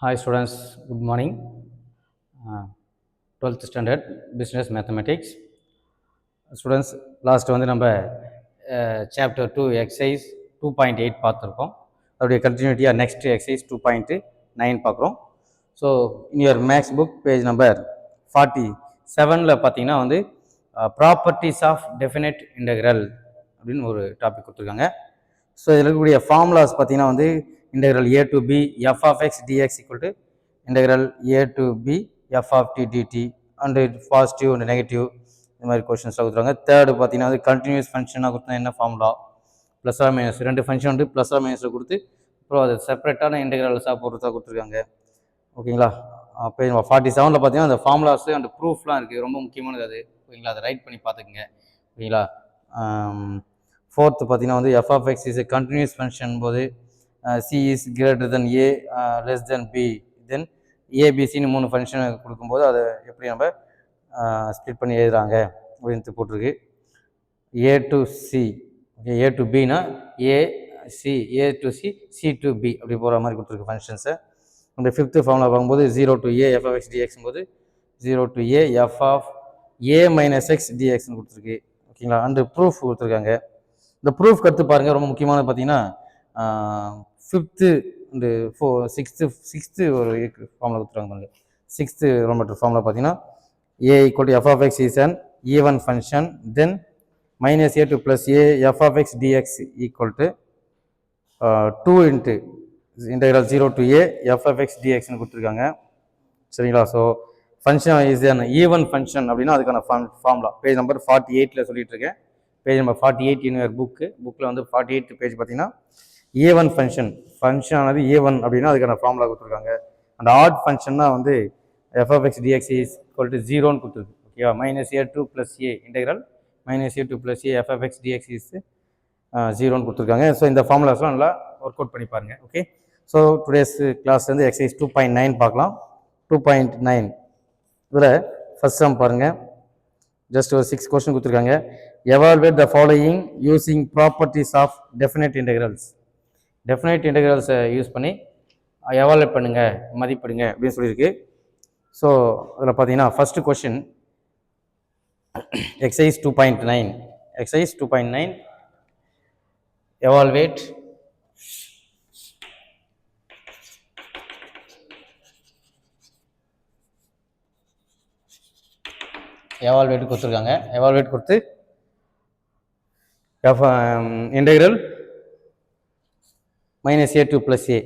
Hi students, good morning. 12th standard business mathematics. Students, last வந்து நம்ம chapter 2 exercise 2.8 பார்த்துருக்கோம். அதோடைய கண்டினியூட்டியாக நெக்ஸ்ட் எக்ஸசைஸ் 2.9 பார்க்குறோம். So in your maths book page number 47 பார்த்தீங்கன்னா வந்து ப்ராப்பர்ட்டிஸ் ஆஃப் டெஃபினட் இன்டெக்ரல் அப்படின்னு ஒரு டாபிக் கொடுத்துருக்காங்க. ஸோ இதில் இருக்கக்கூடிய ஃபார்முலாஸ் பார்த்தீங்கன்னா வந்து integral a to b f of x dx equal to integral a to b f of t dt and positive and negative இந்த மாதிரி கொஸ்டின்ஸ்லாம் கொடுத்துருவாங்க. தேர்டு பார்த்தீங்கன்னா வந்து கண்டினியூஸ் ஃபங்க்ஷனாக கொடுத்தா என்ன ஃபார்முலா ப்ளஸ் ஆர் மைனஸ் ரெண்டு ஃபங்க்ஷன் வந்து ப்ளஸ் ஆர் மைனஸில் கொடுத்து அப்புறம் அது செப்பரேட்டான இன்டெகிரல்ஸாக போடுறதா கொடுத்துருக்காங்க. ஓகேங்களா? பேஜ் 47 பார்த்தீங்கன்னா அந்த ஃபார்முலாஸ் அண்ட் ப்ரூஃப்லாம் இருக்குது, ரொம்ப முக்கியமானது அது. ஓகேங்களா? அதை ரைட் பண்ணி பார்த்துக்குங்க. ஓகேங்களா? ஃபோர்த்து பார்த்தீங்கன்னா வந்து f of x is a continuous function போது c is greater than a less than b then ஏபிசின்னு 3 ஃபங்க்ஷன் கொடுக்கும்போது அதை எப்படி நம்ம ஸ்ப்ளிட் பண்ணி எழுதுறாங்க அப்படின்னு போட்டிருக்கு. A to c, okay, a to பினா a c, a to c, c to b அப்படி போகிற மாதிரி கொடுத்துருக்கு ஃபங்க்ஷன்ஸை. அந்த ஃபிஃப்த்து ஃபார்முலா பார்க்கும்போது 0 to a f of x dx போது 0 to a f of a minus x டிஎக்ஸ்னு கொடுத்துருக்கு. ஓகேங்களா? அண்டு ப்ரூஃப் கொடுத்துருக்காங்க. இந்த ப்ரூஃப் கற்று பாருங்கள், ரொம்ப முக்கியமானது பார்த்தீங்கன்னா ஃபிஃப்த்து அண்டு சிக்ஸ்த்து ஒரு ஃபார்முலா கொடுத்துருவாங்க பாருங்கள். சிக்ஸ்த்து ரோமேட்டர் ஃபார்முலா பார்த்தீங்கன்னா a equal to f of x is an even function then minus a to plus a f of x dx equal to 2 into integral 0 to a f of x டிஎக்ஸ்னு கொடுத்துருக்காங்க. சரிங்களா? So function is an even function அப்படின்னா அதுக்கான formula page number 48 சொல்லிட்டு இருக்கேன். Page number 48 in your புக்கில் வந்து 48 page பார்த்தீங்கன்னா ஏ1 ஃபங்க்ஷன் ஆனது ஏ1 அப்படின்னா அதுக்கான ஃபார்முலா கொடுத்துருக்காங்க. அந்த ஆட் ஃபங்க்ஷன்னா வந்து f of x dx is equal to 0ன்னு கொடுத்துருக்கு. ஓகேவா? Minus a to plus a integral minus a to plus a f of x dx is 0ன்னு கொடுத்துருக்காங்க. ஸோ இந்த ஃபார்முலாஸ்லாம் நல்லா ஒர்க் அவுட் பண்ணி பாருங்கள். ஓகே, ஸோ டுடேஸ் கிளாஸ் வந்து எக்ஸசைஸ் 2.9 பார்க்கலாம். 2.9 இதில் ஃபர்ஸ்ட் சம் பாருங்கள். ஜஸ்ட் ஒரு 6 கொஸ்டின் கொடுத்துருக்காங்க. Evaluate the following using properties of definite integrals. Definite இன்டெகிரல்ஸை யூஸ் பண்ணி எவாலுவேட் பண்ணுங்கள், மதிப்பிடுங்க அப்படின்னு சொல்லியிருக்கு. ஸோ அதில் பார்த்தீங்கன்னா ஃபஸ்ட்டு கொஷின் எக்ஸசைஸ் 2.9 எவால்வேட் கொடுத்துருக்காங்க. எவால்வேட் கொடுத்து integral minus a to plus a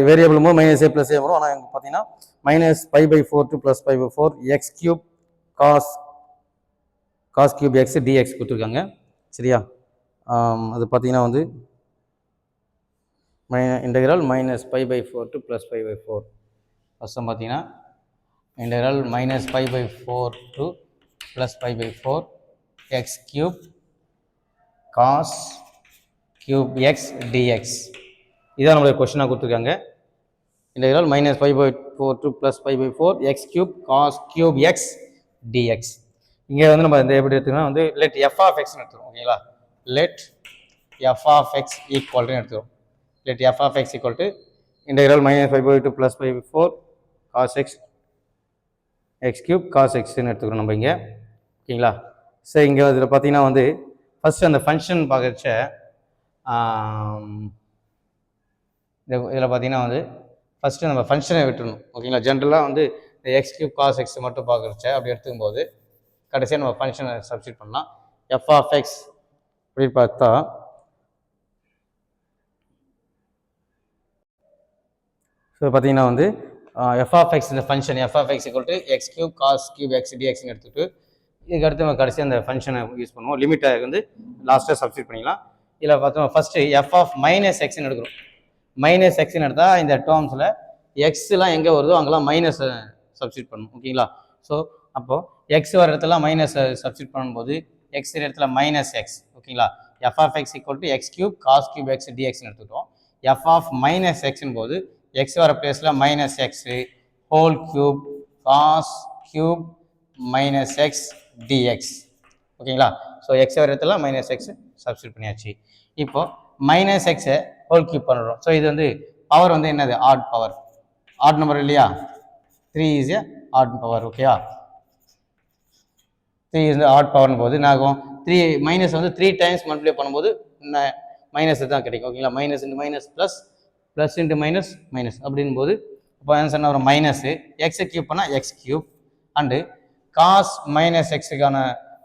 variable போது மைனஸ் ஏ ப்ளஸ் ஏ வரும். ஆனால் இங்கே பார்த்தீங்கன்னா minus π/4 to plus π/4 x cube cos cube x dx கொடுத்துருக்காங்க. சரியா? அது பார்த்தீங்கன்னா வந்து integral minus π/4 to plus π/4 first பார்த்தீங்கன்னா integral minus π/4 to plus π/4 x cube cos cube x dx இதான் நம்மளுடைய கொஸ்டினாக கொடுத்துருக்காங்க. Integral minus π/4 to plus π/4 x cube cos cube x dx. இங்கே வந்து நம்ம இந்த எப்படி எடுத்துக்கோன்னா வந்து லெட் எஃப் ஆஃப் எக்ஸ்னு எடுத்துக்கிறோம். ஓகேங்களா? லெட் எஃப் ஆஃப் எக்ஸ் ஈக்குவல்னு எடுத்துக்கிறோம். Let f of x equal to integral minus π/4 to plus π/4 cos x x cube cos எக்ஸ்ன்னு எடுத்துக்கிறோம் நம்ம இங்கே. ஓகேங்களா? ஸோ இங்கே இதில் பார்த்தீங்கன்னா வந்து ஃபஸ்ட்டு அந்த ஃபங்க்ஷன் பார்க்குறச்ச இதில் பார்த்தீங்கன்னா வந்து ஃபஸ்ட்டு நம்ம ஃபங்க்ஷனை விட்டுருணும். ஓகேங்களா? ஜென்ரலாக வந்து இந்த எக்ஸ் கியூப் காஸ் எக்ஸ் மட்டும் பார்க்குறச்ச அப்படி எடுத்துக்கும்போது கடைசியாக நம்ம ஃபங்க்ஷனை சப்ஸ்டியூட் பண்ணலாம். எஃப் ஆஃப் எக்ஸ் அப்படி பார்த்தா ஸோ பார்த்தீங்கன்னா வந்து எஃப் ஆஃப் எக்ஸ் இந்த function f of x equal to x cube cos cube x டிஎக்ஸ்னு எடுத்துகிட்டு இதுக்கு அடுத்து நம்ம கடைசியாக அந்த ஃபங்க்ஷனை யூஸ் பண்ணுவோம். லிமிட்டை வந்து லாஸ்ட்டாக சப்ஸ்டியூட் பண்ணிக்கலாம். இதில் பார்த்தோம் ஃபஸ்ட்டு எஃப் ஆஃப் மைனஸ் எக்ஸ்ன்னு எடுக்கிறோம். மைனஸ் எக்ஸ்ன்னு எடுத்தால் இந்த டேர்ம்ஸில் எக்ஸ்லாம் எங்கே வருதோ அங்கெல்லாம் மைனஸ் சப்ஸ்டியூட் பண்ணணும். ஓகேங்களா? ஸோ அப்போது எக்ஸ் வர இடத்துல மைனஸ் சப்ஸ்டியூட் பண்ணும்போது எக்ஸ் இடத்துல மைனஸ் எக்ஸ். ஓகேங்களா? F of x equal to x cube cos cube x டிஎக்ஸ்னு எடுத்துக்கிட்டோம். எஃப் ஆஃப் மைனஸ் எக்ஸ்ன்னு போது எக்ஸ் வர பிளேஸில் minus x whole cube cos cube minus x dx. ஓகேங்களா? ஸோ எக்ஸ் வர இடத்துல மைனஸ் எக்ஸ் சப்ஸ்டியூட் பண்ணியாச்சு. இப்போது மைனஸ் எக்ஸை ஹோல் கியூப் பண்ணுறோம். ஸோ இது வந்து பவர் வந்து என்னது ஆட் பவர், ஆட் நம்பர் இல்லையா, 3 இஸ் ஏ ஆட் பவர். ஓகேயா, 3 இஸ் ஆட் பவர்னு போது என்ன ஆகும், 3 மைனஸ் வந்து 3 டைம்ஸ் மல்டிப்ளை பண்ணும்போது மைனஸ் தான் கிடைக்கும். ஓகேங்களா, minus into minus plus, plus into minus minus அப்படின் போது இப்போ ஆன்சர் என்ன வரும், மைனஸு எக்ஸை கியூப் பண்ணால் x cube and cos minus எக்ஸுக்கான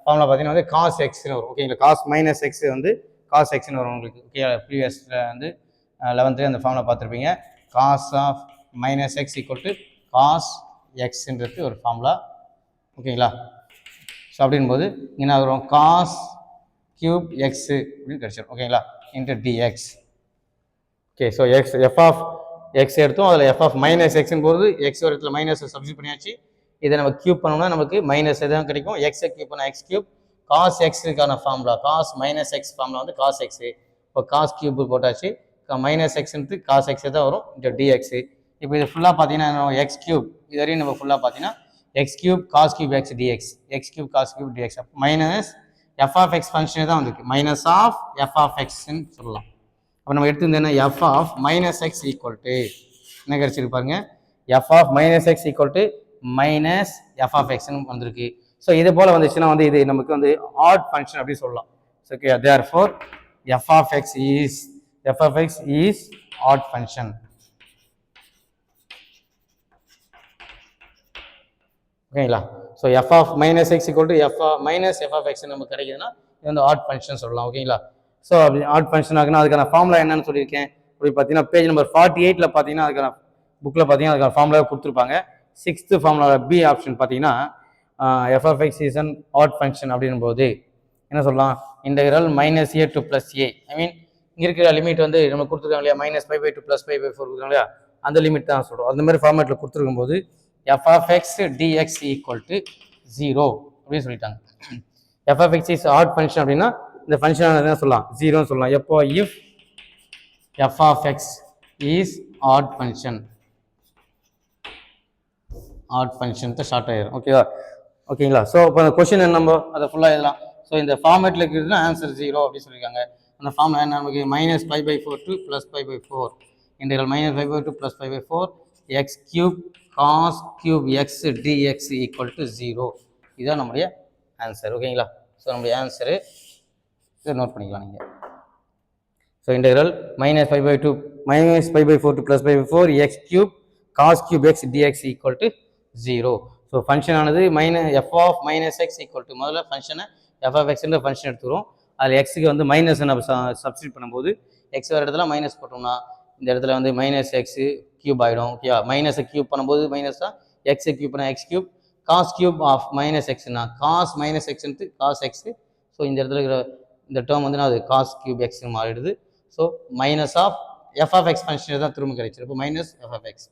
ஃபார்முலா பார்த்தீங்கன்னா வந்து காஸ் எக்ஸ்னு வரும். ஓகேங்களா, காஸ் மைனஸ் எக்ஸ் வந்து காஸ் எக்ஸ்னு வரும் உங்களுக்கு. ஓகே, ப்ரீவியஸில் வந்து 11th அந்த ஃபார்முலா பார்த்துருப்பீங்க. Cos of minus x equal to cos எக்ஸ்ன்றது ஒரு ஃபார்முலா. ஓகேங்களா, ஸோ அப்படின்போது என்ன வரும், காஸ் கியூப் எக்ஸு அப்படின்னு கிடச்சிடும். ஓகேங்களா, into dx. Okay, so x f of x எடுத்தோம், அதில் எஃப் ஆஃப் மைனஸ் எக்ஸ்ன்னு போது எக்ஸ் ஒரு இடத்துல மைனஸ் சப்ஸ்டிட் பண்ணியாச்சு. இதை நம்ம கியூப் பண்ணோம்னா நமக்கு மைனஸ் தான் கிடைக்கும். எக்ஸை கியூப் பண்ண எக்ஸ் கியூப், காஸ் எக்ஸுக்கான formula cos minus x formula வந்து காஸ் எக்ஸு. இப்போ காஸ் கியூப் போட்டாச்சு, மைனஸ் எக்ஸ்ன்ட்டு காஸ் எக்ஸே தான் வரும் இந்த டிஎக்ஸு. இப்போ இது ஃபுல்லாக பார்த்தீங்கன்னா எக்ஸ் கியூப், இது வரையும் நம்ம ஃபுல்லாக பார்த்தீங்கன்னா x cube cos cube x dx, x cube cos cube dx. Minus f of x ஃபங்க்ஷனே தான் வந்துருக்கு, மைனஸ் ஆஃப் எஃப் ஆஃப் எக்ஸ்ன்னு சொல்லலாம். அப்போ நம்ம எடுத்துருந்தோன்னா f of minus x equal to என்ன கிடச்சிருப்பாருங்க, f of minus x equal to minus f of எக்ஸ்னு வந்திருக்கு. ஸோ இது போல் வந்துச்சுன்னா வந்து இது நமக்கு வந்து ஆட் ஃபங்க்ஷன் அப்படின்னு சொல்லலாம். So okay, therefore f of x is odd function. ஓகேங்களா, so f of minus x equal to f minus f of x நமக்கு கிடைக்குதுன்னா இது வந்து ஆட் ஃபங்க்ஷன் சொல்லலாம். ஓகேங்களா, ஸோ அப்படி ஆட் ஃபங்க்ஷன் ஆகுனா அதுக்கான ஃபார்முலா என்னன்னு சொல்லியிருக்கேன். அப்படி பார்த்தீங்கன்னா பேஜ் நம்பர் 48 பார்த்தீங்கன்னா அதுக்கான புக்கில் பார்த்தீங்கன்னா அதுக்கான ஃபார்முலா கொடுத்துருப்பாங்க. 6th ஃபார்முலா பி ஆப்ஷன் பார்த்தீங்கன்னா f of x is an odd function அப்படின் போது என்ன சொல்லலாம், integral minus a to plus a. I mean இங்கே இருக்கிற லிமிட் வந்து நம்ம கொடுத்துருக்காங்க இல்லையா, மைனஸ் 5/2 ப்ளஸ் 5/4 கொடுத்துருக்காங்க இல்லையா, அந்த லிமிட் தான் சொல்கிறோம். அந்த மாதிரி ஃபார்மேட்டில் கொடுத்துருக்கும் போது f of x dx equal to 0 அப்படின்னு சொல்லிட்டாங்க. F of x is odd function அப்படின்னா இந்த ஃபங்க்ஷன் என்ன சொல்லலாம், 0ன்னு சொல்லலாம். எப்போ, if f of x is odd function, odd function short ஆயிரும். ஓகேவா, ஓகேங்களா. ஸோ இப்போ அந்த கொஸ்டின் நம்ம அதை ஃபுல்லாக எழுதலாம். ஸோ இந்த ஃபார்மேட்டில் இருக்கிறதுனா ஆன்சர் 0 அப்படின்னு சொல்லியிருக்காங்க. அந்த ஃபார்முலா என்ன நமக்கு, minus 5/4 to plus 5/4 integral minus 5/2 to plus 5/4 x cube cos cube x dx equal to 0. இதுதான் நம்முடைய ஆன்சர். ஓகேங்களா, ஸோ நம்முடைய ஆன்சரு இதை நோட் பண்ணிக்கலாம் நீங்கள். So integral minus 5/4 to plus 5/4 x cube cos cube x dx equal to 0. So function ஆனது f of minus x equal to முதல்ல ஃபங்க்ஷனை எஃப் ஆஃப் எக்ஸ்ன்ற ஃபங்க்ஷன் எடுத்துக்கிறோம். அதில் எக்ஸுக்கு வந்து மைனஸ் நம்ம சப்ஸ்டிட் பண்ணும்போது எக்ஸ் வர இடத்துல மைனஸ் போட்டோம்னா இந்த இடத்துல வந்து மைனஸ் எக்ஸு கியூப் ஆகிடும். ஓகே, மைனஸை கியூப் பண்ணும்போது மைனஸ் தான், எக்ஸை கியூப் பண்ணால் x cube, cos cube of minus எக்ஸ்னா காஸ் மைனஸ் எக்ஸ்ன்ட்டு காஸ் எக்ஸு. ஸோ இந்த இடத்துல இருக்கிற இந்த டேர்ம் வந்து அது காஸ் கியூப் எக்ஸ்னு மாறிடுது. So minus of f of x function தான் திரும்ப கிடைச்சிருக்கு. Minus f of x,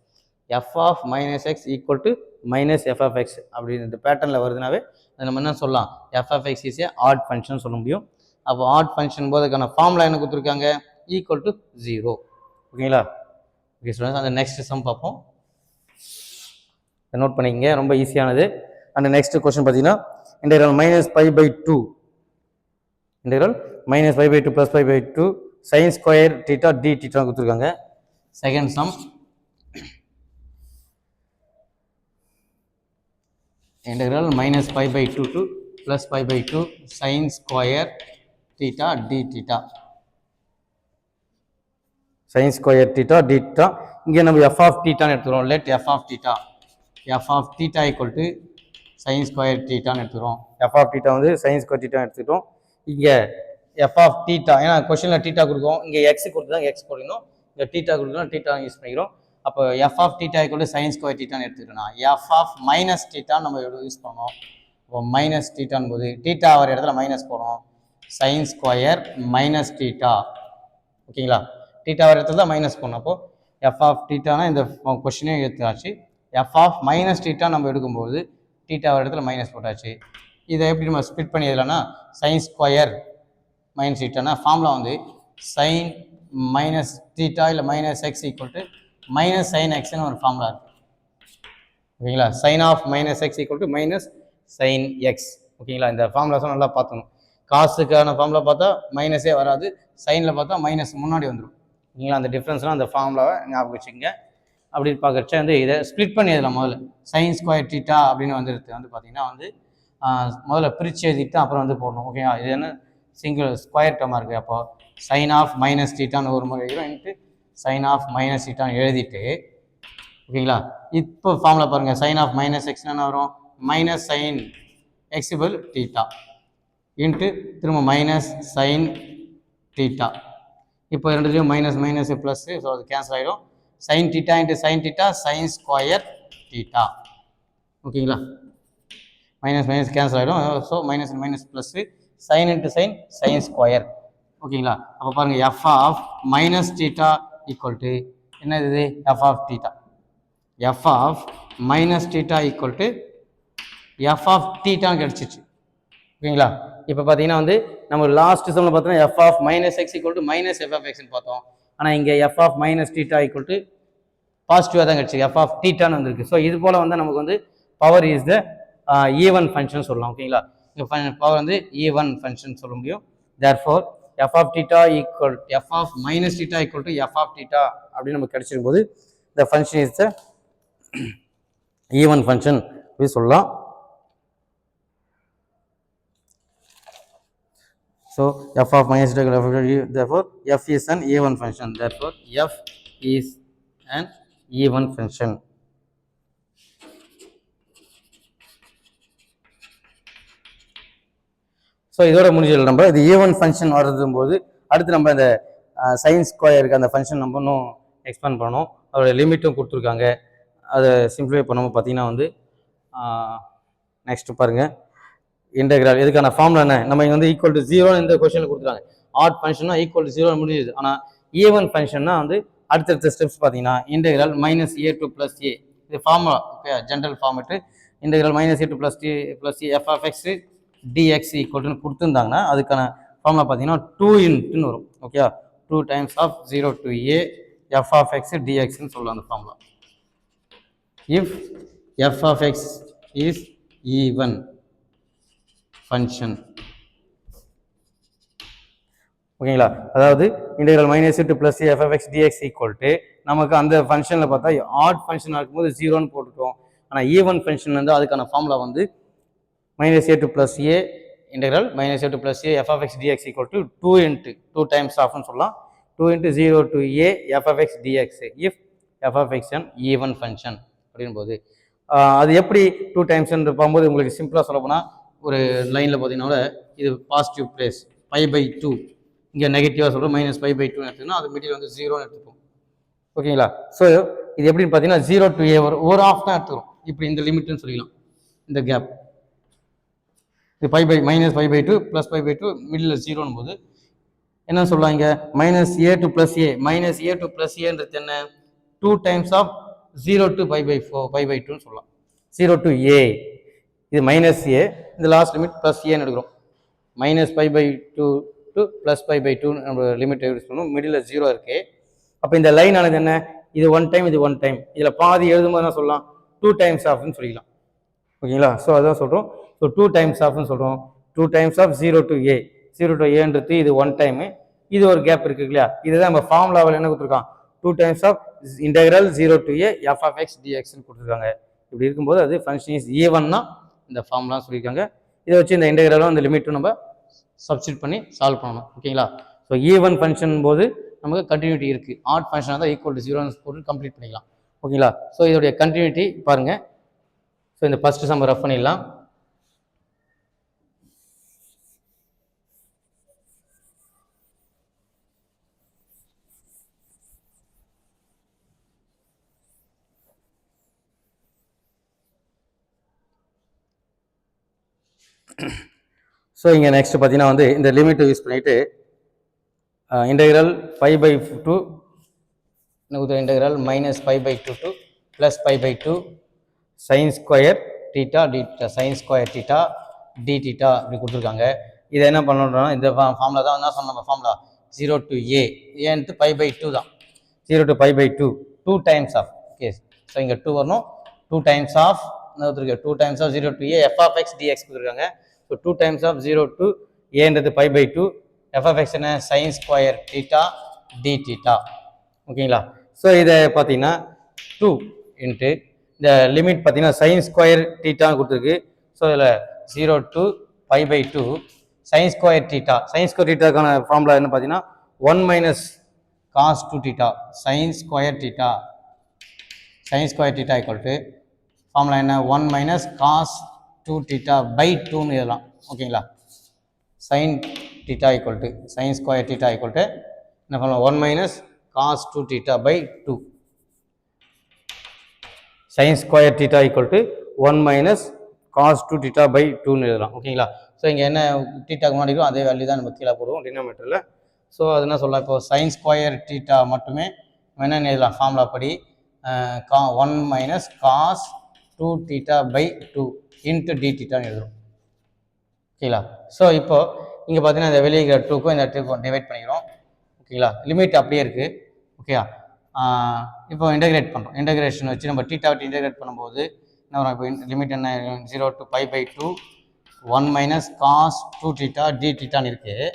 f of minus x equal to minus f of x அப்படின்னு இந்த பேட்டர்னில் வருதுனாவே நம்ம என்ன சொல்லலாம், f of x is a odd function சொல்ல முடியும். அப்போ ஆட் ஃபங்க்ஷன் போது அதுக்கான ஃபார்முலா என்ன கொடுத்துருக்காங்க, ஈக்குவல் டு 0. ஓகேங்களா, ஓகே ஸ்டூடெண்ட்ஸ், அந்த நெக்ஸ்ட் சம் பார்ப்போம். நோட் பண்ணிக்கங்க, ரொம்ப ஈஸியானது. அந்த நெக்ஸ்ட் கொஸ்டின் பார்த்தீங்கன்னா integral minus 5/2 integral minus 5/2 plus 5/2 sine square theta d theta கொடுத்துருக்காங்க. Second sum integral minus 5/2 to plus 5/2 sin square theta d theta, sin square theta d theta. இங்கே நம்ம f of theta எடுத்துக்கிறோம். let f of theta equal to sin square theta எடுத்துக்கிறோம். f of theta வந்து sin square theta எடுத்துக்கிட்டோம். இங்கே f of theta ஏன்னா கொஸ்டினில் theta கொடுக்கும், இங்கே x கொடுத்துதான் x போடணும், இங்கே theta கொடுக்கணும் theta யூஸ் பண்ணிக்கிறோம். அப்போ f of theta equal to sine square தீட்டான்னு எடுத்துக்கிட்டோம்னா எஃப் ஆஃப் மைனஸ் தீட்டா நம்ம யூஸ் பண்ணோம். இப்போ மைனஸ் தீட்டான் போது தீட்டா ஒரு இடத்துல மைனஸ் போடுறோம், சைன் ஸ்கொயர் மைனஸ் தீட்டா. ஓகேங்களா, தீட்டா ஒரு இடத்துல தான் மைனஸ் போடணும். அப்போ எஃப் ஆஃப் தீட்டானா இந்த கொஸ்டினே எடுத்தாச்சு. எஃப் ஆஃப் மைனஸ் தீட்டா நம்ம எடுக்கும்போது தீட்டா ஒரு இடத்துல மைனஸ் போட்டாச்சு. இதை எப்படி நம்ம ஸ்பிட் பண்ணி எழுதலாம்னா சைன் ஸ்கொயர் மைனஸ் தீட்டானா ஃபார்முலா வந்து சைன் மைனஸ் தீட்டா இல்லை minus x equal to minus sine எக்ஸ்னு ஒரு ஃபார்முலா இருக்கு. ஓகேங்களா, sine of minus x equal to minus sine x. ஓகேங்களா, இந்த ஃபார்முலாஸும் நல்லா பார்த்துக்கணும். காசுக்கான ஃபார்முலா பார்த்தா மைனஸே வராது, சைனில் பார்த்தா மைனஸ் முன்னாடி வந்துடும். ஓகேங்களா. அந்த டிஃப்ரென்ஸ்லாம் அந்த ஃபார்முலாவை ஞாபகம் வச்சுக்கோங்க. அப்படின்னு பார்க்குறச்ச வந்து இதை ஸ்ப்ளிட் பண்ணி எழுதலாம். முதல்ல சைன் ஸ்கொயர் தீட்டா அப்படின்னு வந்துடுது வந்து பார்த்தீங்கன்னா வந்து முதல்ல பிரித்து எழுதிட்டு அப்புறம் வந்து போடணும். ஓகேங்களா. இது என்ன சிங்கிள் ஸ்கொயர் டேர்மாக இருக்குது. அப்போ சைன் ஆஃப் மைனஸ் தீட்டான்னு ஒரு முறை எழுதும், இன்ட்டு சைன் ஆஃப் மைனஸ் தீட்டான்னு எழுதிட்டு, ஓகேங்களா. இப்போ ஃபார்முலா பாருங்கள், சைன் ஆஃப் மைனஸ் எக்ஸ் என்ன வரும், மைனஸ் சைன் எக்ஸிபிள் தீட்டா இன்ட்டு திரும்ப மைனஸ் சைன் தீட்டா. இப்போ ரெண்டுலேயும் மைனஸ் மைனஸ் ப்ளஸ்ஸு, ஸோ அது கேன்சல் ஆகிடும். Sine theta into sine theta sine square theta. ஓகேங்களா. மைனஸ் மைனஸ் கேன்சல் ஆகிடும். So minus minus plus sine into sine sine square. ஓகேங்களா. அப்போ பாருங்கள், f of minus theta equal to என்ன இது, f of theta. F of minus theta equal to f of தீட்டான்னு கிடச்சிச்சு. ஓகேங்களா. இப்போ பார்த்தீங்கன்னா வந்து நம்ம லாஸ்ட் சம்மில் பார்த்தோம்னா f of minus x equal to minus f of எக்ஸ்ன்னு பார்த்தோம். ஆனால் இங்கே f of minus theta equal to பாசிட்டிவாக தான் கிடச்சி, எஃப் ஆஃப் தீட்டான்னு வந்துருக்கு. ஸோ இது போல் வந்து நமக்கு வந்து power is the even function சொல்லலாம். ஓகேங்களா. இந்த பவர் வந்து ஈவன் ஃபங்க்ஷன் சொல்ல முடியும். Therefore f of theta equal f of minus theta equal to f of theta அப்படின்னு நமக்கு கிடைச்சிருக்கும் போது the function is the even function அப்படி சொல்லலாம். So f of minus theta, therefore f is an even function. Therefore f is an even function. So இதோட முடிஞ்சது. நம்ம இது ஈவன் ஃபங்க்ஷன் வர்றதும் போது அடுத்து நம்ம இந்த சைன் ஸ்கொயருக்கு அந்த ஃபங்க்ஷன் நம்ம இன்னும் எக்ஸ்பேண்ட் பண்ணோம். அதோட லிமிட்டும் கொடுத்துருக்காங்க. அதை சிம்பிளிஃபை பண்ணும்போது பார்த்தீங்கன்னா வந்து நெக்ஸ்ட் பாருங்கள், இன்டெக்ரல் இதுக்கான ஃபார்முலா என்ன, நம்ம இங்கே வந்து ஈக்குவல் டு 0 இந்த கொஸ்டினில் கொடுத்துருக்காங்க. ஆட் ஃபங்க்ஷன்னா ஈக்குவல் டு 0 முடிஞ்சுது. ஆனால் ஈவன் ஃபங்க்ஷன்னா வந்து அடுத்தடுத்த ஸ்டெப்ஸ் பார்த்தீங்கன்னா integral minus a to plus a, இது formula. Okay, general format. Integral minus a to plus d plus f of x dx ஈக்குவல்னு கொடுத்துருந்தாங்கன்னா அதுக்கான ஃபார்முலா பார்த்தீங்கன்னா 2 இன்ட்டுன்னு வரும். Okay, 2 times of 0 to a f of x டிஎக்ஸ்ன்னு சொல்லலாம் அந்த formula. If f of x is even function. ஓகேங்களா. அதாவது integral minus to plus f of x dx equal to நமக்கு அந்த ஃபங்க்ஷனில் பார்த்தா ஆட் ஃபங்க்ஷன் இருக்கும்போது 0ன்னு போட்டுட்டோம். ஆனால் ஈவன் ஃபங்க்ஷன் வந்து அதுக்கான ஃபார்முலா வந்து minus a to plus a integral minus a to plus a f of x dx equal to 2 into 2 times ஆஃப்னு சொல்லலாம். 2 into 0 to a f of x dx if f of x an even function அப்படின் போது அது எப்படி 2 டைம்ஸ்ன்னு போகும்போது உங்களுக்கு சிம்பிளாக சொல்ல போனால் ஒரு லைனில் பார்த்தீங்கன்னா இது பாசிட்டிவ் பிளேஸ் π/2, இங்கே நெகட்டிவாக சொல்கிறோம் -π/2 எடுத்துக்கணும். அது மீடியில் வந்து 0ன்னு எடுத்துப்போம். ஓகேங்களா. ஸோ இது எப்படின்னு பார்த்தீங்கன்னா 0 டு ஏ ஒரு ஆஃப் தான் எடுத்துக்கிறோம். இப்படி இந்த லிமிட்னு சொல்லிக்கலாம். இந்த கேப் இது -π/2 +π/2 மிடில் 0ன்னு போது என்ன சொல்லலாம், இங்கே -a to +a -a to +aன்றது என்ன, 2 டைம்ஸ் ஆஃப் 0 to π/2ன்னு சொல்லலாம். 0 to a இது -a, இந்த லாஸ்ட் லிமிட் +aன்னு எடுக்கிறோம். -π/2 to +π/2 நம்ம லிமிட் யூஸ் பண்ணுவோம். மிடில் 0 இருக்கு. அப்போ இந்த லைன் ஆனது என்ன, இது 1 டைம், இது 1 டைம். இதில் பாதி எழுதும்போது என்ன சொல்லலாம், 2 டைம்ஸ் ஆஃப்னு சொல்லிக்கலாம். ஓகேங்களா. ஸோ அதான் சொல்கிறோம். ஸோ 2 டைம்ஸ் ஆஃப்னு சொல்கிறோம். 2 times of 0 to a 0 to aன்றது இது 1 டைமு, இது ஒரு கேப் இருக்குது இல்லையா. இதுதான் நம்ம ஃபார்முலாவில் என்ன கொடுத்துருக்கான், 2 times of integral 0 to a f of x டிஎக்ஸ்ன்னு கொடுத்துருக்காங்க. இப்படி இருக்கும்போது அது ஃபங்க்ஷன் இஸ் ஈவன்னா இந்த ஃபார்முலாம் சொல்லியிருக்காங்க. இதை வச்சு இந்த இன்டெக்ரலும் இந்த லிமிட்டும் நம்ம சப்ஸ்டிட் பண்ணி சால்வ் பண்ணணும். ஓகேங்களா. ஸோ ஈவன் ஃபங்க்ஷன் போது நமக்கு கண்டினியூட்டி இருக்குது. ஆட் ஃபங்க்ஷனாக தான் ஈக்குவல் டு 0ன்னு போட்டு கம்ப்ளீட் பண்ணிக்கலாம். ஓகேங்களா. ஸோ இதோடைய கண்டினியூட்டி பாருங்கள். ஸோ இந்த ஃபஸ்ட்டு சம் ரஃப் பண்ணிடலாம். ஸோ இங்கே நெக்ஸ்ட் பார்த்தீங்கன்னா வந்து இந்த லிமிட்டை யூஸ் பண்ணிவிட்டு integral π/2 integral -π/2 to +π/2 sine square theta d sine square theta d theta அப்படி கொடுத்துருக்காங்க. இதை என்ன பண்ணணும்னா இந்த ஃபார்முலா தான் என்ன சொன்ன ஃபார்முலா 0 to a ஏன்ட்டு π/2 தான். 0 to π/2 2 times of. Okay, so இங்கே 2 வரணும். 2 டைம்ஸ் ஆஃப் என்ன கொடுத்துருக்கு, 2 times of 0 to a f of x dx கொடுத்துருக்காங்க. ஸோ 2 டைம்ஸ் ஆஃப் 0 to ஏன்றது π/2 எஃப் ஆஃப் எக்ஸ் என்ன sine square theta d theta ஓகேங்களா. ஸோ இதை பார்த்தீங்கன்னா 2 இன்ட்டு இந்த லிமிட் பார்த்தீங்கன்னா சைன் ஸ்கொயர் டீட்டா கொடுத்துருக்கு. ஸோ இதில் 0 to π/2 sine square theta. Sine square டீட்டாக்கான ஃபார்முலா என்ன பார்த்தீங்கன்னா 1 minus cos 2 theta sine square theta. Sine square theta equal to formula என்ன 1 மைனஸ் காஸ் 2 டீட்டா பை 2ன்னு எழுதலாம். ஓகேங்களா. Sine theta equal to sine square theta equal to என்ன பண்ணலாம் 1 minus cos 2 theta by 2. Sine square theta equal to 1 minus cos 2 theta by 2ன்னு எழுதலாம். ஓகேங்களா. So இங்கே என்ன டீட்டாக்கு முன்னாடி அதே வேல்யூ தான் நம்ம கீழே போடுவோம் டினாமினேட்டரில். ஸோ அது என்ன சொல்லலாம், இப்போ சைன் ஸ்கொயர் டீட்டா மட்டுமே என்ன எழுதலாம் ஃபார்முலா படி 1 minus cos 2 theta by 2 into d டீட்டான்னு எழுதுறோம். ஓகேங்களா. ஸோ இப்போ இங்கே பார்த்தீங்கன்னா இந்த வெளியே 2க்கும் இந்த 2க்கும் டிவைட் பண்ணிக்கிறோம். ஓகேங்களா. லிமிட் அப்படியே இருக்குது. ஓகேயா. இப்போ இன்டகிரேட் பண்ணுறோம். இன்டகிரேஷன் வச்சு நம்ம டீட்டா விட்டு இன்டகிரேட் பண்ணும்போது என்ன வரும், இப்போ லிமிட் என்ன 0 to π/2 1 minus cos 2 theta d டீட்டான்னு இருக்குது.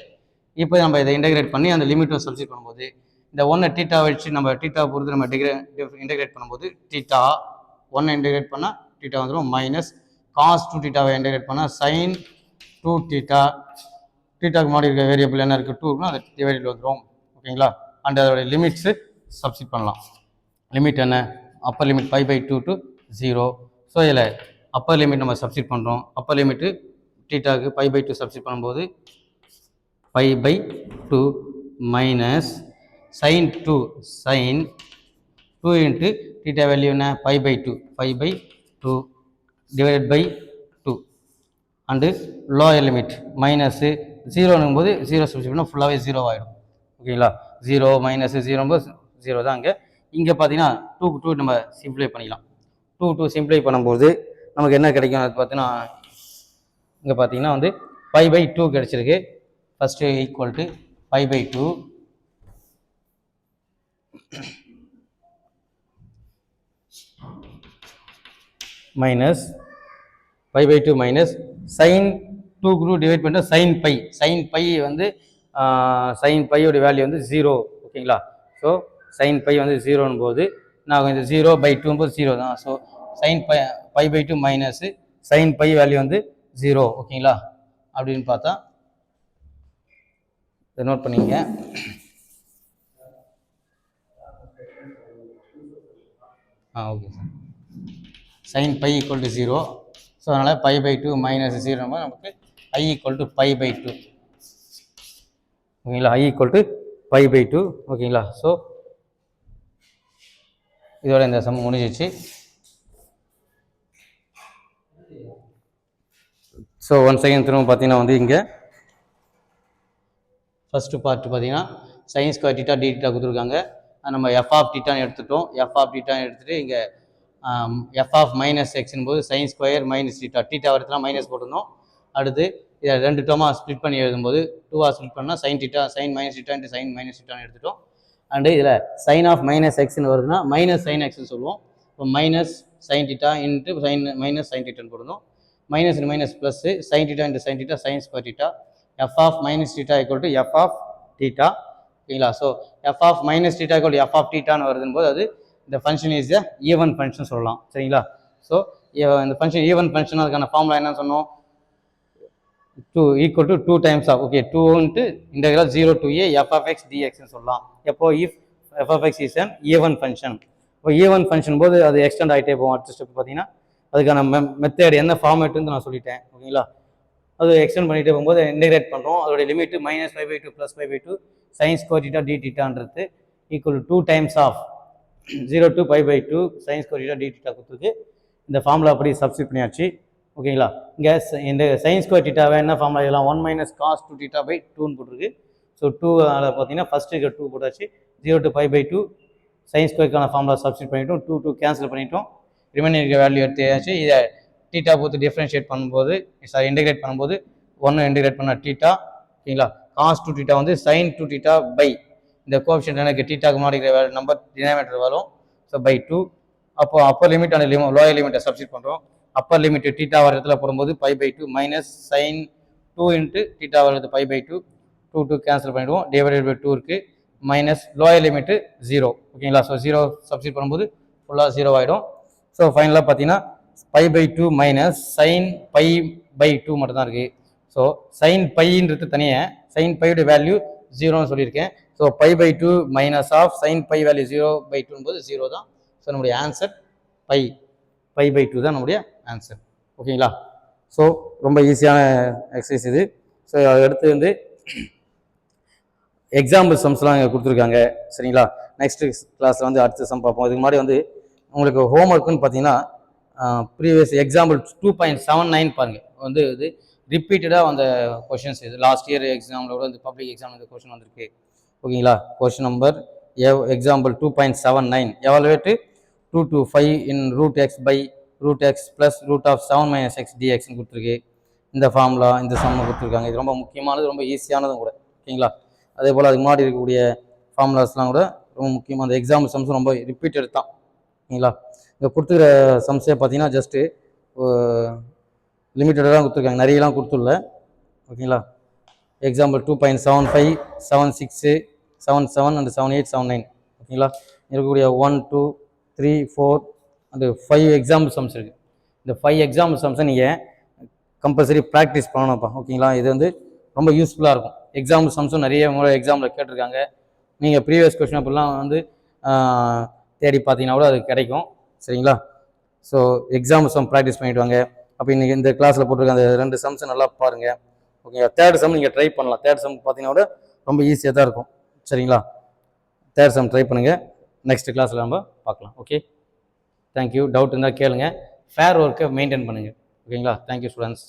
இப்போ நம்ம இதை இன்டகிரேட் பண்ணி அந்த லிமிட்டை சப்ஸ்டிட் பண்ணும்போது இந்த 1 டீட்டா வச்சு நம்ம டீட்டா பொறுத்து நம்ம இன்டகிரேட் பண்ணும்போது டீட்டா 1 இன்டகிரேட் பண்ணால் டீட்டா வந்துடும் மைனஸ் காஸ் 2 டீட்டாவை இன்டகிரேட் பண்ணால் சைன் 2 டீட்டா. டீட்டாக்கு மாடி இருக்க வேரியபிள் என்ன இருக்குது 2னா அது டிவைடில் வந்துடும். ஓகேங்களா. அண்ட் அதோடைய லிமிட்ஸு சப்ஸ்டிட் பண்ணலாம். லிமிட் என்ன அப்பர் லிமிட் π/2 to 0. ஸோ இதில் அப்பர் லிமிட் நம்ம சப்ஸ்டிட் பண்ணுறோம். அப்பர் லிமிட்டு டீட்டாக்கு π/2 சப்ஸ்டிட் பண்ணும்போது π/2 minus sine 2 sine 2 into theta value என்ன π/2 divided by 2 and lower limit minus 0னும் போது 0 சப்ஸ்டிட் பண்ணால் ஃபுல்லாகவே 0 ஆகிடும். ஓகேங்களா. 0 மைனஸ் 0 0 தான் அங்கே. இங்கே பார்த்தீங்கன்னா 2 2 நம்ம சிம்ப்ளை பண்ணிக்கலாம். 2 2 சிம்ப்ளை பண்ணும்போது நமக்கு என்ன கிடைக்கும் அது பார்த்தீங்கன்னா இங்கே பார்த்தீங்கன்னா வந்து π/2 கிடைச்சிருக்கு. First equal to π/2 minus π/2 minus sine 2 divide பண்ணிட்டு சைன் பை வந்து சைன் பையோட வேல்யூ வந்து 0. ஓகேங்களா. ஸோ சைன் பை வந்து 0னும் போது நான் இந்த 0/2 போது 0 தான். So sine π/2 minus sine pi value வந்து 0. ஓகேங்களா. அப்படின்னு பார்த்தா இதை நோட் பண்ணிங்க. Okay sir. Sine pi equal to 0. So அதனால் π/2 மைனஸ் 0 நமக்கு i ஈக்குவல் டு π/2. ஓகேங்களா. i equal to π/2. ஓகேங்களா. ஸோ இதோட இந்த சம் முடிஞ்சிச்சு. ஸோ ஒன் செகண்ட் திரும்ப பார்த்தீங்கன்னா வந்து இங்கே ஃபஸ்ட்டு பார்ட் பார்த்தீங்கன்னா sine square theta d theta கொடுத்துருக்காங்க. நம்ம எஃப் ஆஃப் டீட்டான்னு எடுத்துட்டோம். எஃப் ஆஃப் டீட்டான்னு எடுத்துகிட்டு இங்கே எஃப் ஆஃப் மைனஸ் எக்ஸ்னும் போது சைன் ஸ்கொயர் மைனஸ் டீட்டா வரதுனா மைனஸ் போட்டிருந்தோம். அடுத்து இதை 2 டேர்மாக ஸ்ப்ளிட் பண்ணி எழுதும்போது 2ஆக ஸ்ப்ளிட் பண்ணால் sine theta sine minus theta into sine minus டீட்டான்னு எடுத்துட்டோம். அண்டு இதில் சைன் ஆஃப் மைனஸ் எக்ஸ்னு வருதுன்னா மைனஸ் சைன் எக்ஸ்னு சொல்லுவோம். இப்போ minus sine theta into sine minus sine டீட்டான்னு போடணும். Minus minus plus sine theta into sine theta sine square theta f of minus theta equal to f of theta. ஓகேங்களா. So f of minus theta equal to f of டீட்டான்னு வருதுன்னு போது அது இந்த function is even function சொல்லலாம். சரிங்களா. So இந்த function even function அதுக்கான ஃபார்முலா என்ன சொன்னோம் 2 equal to 2 times of 2 into integral 0 to a f of x dxன்னு சொல்லலாம். எப்போ இஃப் f of x is an even function. இப்போ ஈவன் ஃபங்க்ஷன் போது அது எக்ஸ்டெண்ட் ஆகிட்டே போகும். அடுத்த ஸ்டெப் பார்த்தீங்கன்னா அதுக்கான மெத்தட் என்ன ஃபார்மேட்டுன்னு நான் சொல்லிட்டேன். ஓகேங்களா. அது எக்ஸ்டெண்ட் பண்ணிகிட்டே போகும்போது இன்டெகிரேட் பண்ணுறோம். அதோடைய limit minus π/2 plus π/2 sine square theta d டீட்டான்றது equal to 2 times of 0 to π/2 sine square theta d theta கொடுத்துருக்கு. இந்த ஃபார்முலா அப்படி சப்ஸ்டிட் பண்ணியாச்சு. ஓகேங்களா. இங்கே இந்த சைன் ஸ்கொயர் டீட்டாவை என்ன ஃபார்முலா எழுதலாம் 1 மைனஸ் காஸ் 2 டீட்டா பை 2ன்னு போட்டிருக்கு. ஸோ 2 பார்த்தீங்கன்னா ஃபஸ்ட்டு 2 போட்டாச்சு. 0 to π/2 சைன் ஸ்கொயருக்கான ஃபார்முலா சப்ஸ்டிட் பண்ணிட்டோம். 2 கேன்சல் பண்ணிட்டோம். ரிமைனிங் இருக்க வேல்யூ எடுத்தாச்சு. இதை டீட்டா பொறுத்து டிஃப்ரென்ஷியேட் பண்ணும்போது இன்டெகிரேட் பண்ணும்போது 1 இன்டெகிரேட் பண்ண டீட்டா. ஓகேங்களா. காஸ் 2 டீட்டா வந்து சைன் 2 டீட்டா பை இந்த கோஎஃபிஷியன்ட் எனக்கு டீட்டாக்கு முன்னாடி இருக்கிற நம்பர் டினாமினேட்டர் வரும். So by 2. அப்போ அப்பர் லிமிட் அண்ட் லோயர் லிமிட்டை சப்ஸ்டிட் பண்ணுறோம். அப்பர் லிமிட் டீட்டா வர இடத்துல போடும்போது π/2 மைனஸ் சைன் 2 இன்ட்டு டீட்டா வரது π/2 2 கேன்சல் பண்ணிவிடுவோம். டிவைடட் பை 2 இருக்குது மைனஸ் லோயர் லிமிட்டு 0 ஓகேங்களா. ஸோ 0 சப்ஸ்டிட் பண்ணும்போது ஃபுல்லாக 0 ஆகிடும். ஸோ ஃபைனலாக பார்த்தீங்கன்னா π/2 மைனஸ் சைன் π/2 மட்டும் தான் இருக்குது. ஸோ சைன் பைன்றது தனியாக சைன் பையோட வேல்யூ 0ன்னு சொல்லியிருக்கேன். So π/2 minus of sine pi value 0/2 போது 0 தான். ஸோ நம்முடைய ஆன்சர் π/2 தான் நம்முடைய ஆன்சர். ஓகேங்களா. ஸோ ரொம்ப ஈஸியான எக்ஸசைஸ் இது. ஸோ அடுத்து வந்து எக்ஸாம்பிள் சம்ஸ்லாம் இங்கே கொடுத்துருக்காங்க. சரிங்களா. நெக்ஸ்ட் கிளாஸில் வந்து அடுத்த சம் பார்ப்போம். இதுக்கு முன்னாடி வந்து உங்களுக்கு ஹோம் ஒர்க்குன்னு பார்த்தீங்கன்னா ப்ரீவியஸ் எக்ஸாம்பிள் 2.79 பாருங்கள் வந்து இது ரிப்பீட்டடாக அந்த கொஷின்ஸ் இது லாஸ்ட் இயர் எக்ஸாமில் கூட இந்த பப்ளிக் எக்ஸாம் இந்த கொஷின் வந்திருக்கு. ஓகேங்களா. Question number example 2.79 evaluate 2 to 5 in root x by root x plus root of 7 minus x dxன்னு கொடுத்துருக்கு. இந்த ஃபார்முலா இந்த சம்மை கொடுத்துருக்காங்க. இது ரொம்ப முக்கியமானது, ரொம்ப ஈஸியானதும் கூட. ஓகேங்களா. அதே போல் அதுக்கு முன்னாடி இருக்கக்கூடிய ஃபார்முலாஸ்லாம் கூட ரொம்ப முக்கியமாக அந்த எக்ஸாம்பிள் சம்ஸ் ரொம்ப ரிப்பீட்டட் தான். ஓகேங்களா. இங்கே கொடுத்துக்கிற சம்ஸே பார்த்தீங்கன்னா ஜஸ்ட்டு லிமிட்டடாக தான் கொடுத்துருக்காங்க, நிறையலாம் கொடுத்துடல. ஓகேங்களா. எக்ஸாம்பிள் 2.75 76 77 அண்ட் 78 79 ஓகேங்களா. இருக்கக்கூடிய 1 2 3 4 அண்ட் 5 எக்ஸாம்பிள் சம்ஸ் இருக்குது. இந்த 5 எக்ஸாம்பிள் சம்ஸை நீங்கள் கம்பல்சரி ப்ராக்டிஸ் பண்ணணும்ப்பா. ஓகேங்களா. இது வந்து ரொம்ப யூஸ்ஃபுல்லாக இருக்கும். எக்ஸாம்பிள் சம்ஸும் நிறைய முறை எக்ஸாமில் கேட்டிருக்காங்க. நீங்கள் ப்ரீவியஸ் கொஸ்டின் அப்படிலாம் வந்து தேடி பார்த்தீங்கன்னா கூட அது கிடைக்கும். சரிங்களா. ஸோ எக்ஸாம்பிள் சம் ப்ராக்டிஸ் பண்ணிவிட்டு வாங்க. அப்போ இன்றைக்கி இந்த கிளாஸில் போட்டிருக்க அந்த 2 சம்ஸை நல்லா பாருங்கள். ஓகேங்களா. தேர்ட் சம் நீங்கள் ட்ரை பண்ணலாம். தேர்ட் சம் பார்த்தீங்கன்னா கூட ரொம்ப ஈஸியாக தான் இருக்கும். சரிங்களா. தேர்ட் சம் ட்ரை பண்ணுங்கள். நெக்ஸ்ட் கிளாஸில் நம்ம பார்க்கலாம். Okay, thank you. டவுட் இருந்தால் கேளுங்க. ஃபேர் ஒர்க்கை மெயின்டைன் பண்ணுங்கள். ஓகேங்களா. Thank you students.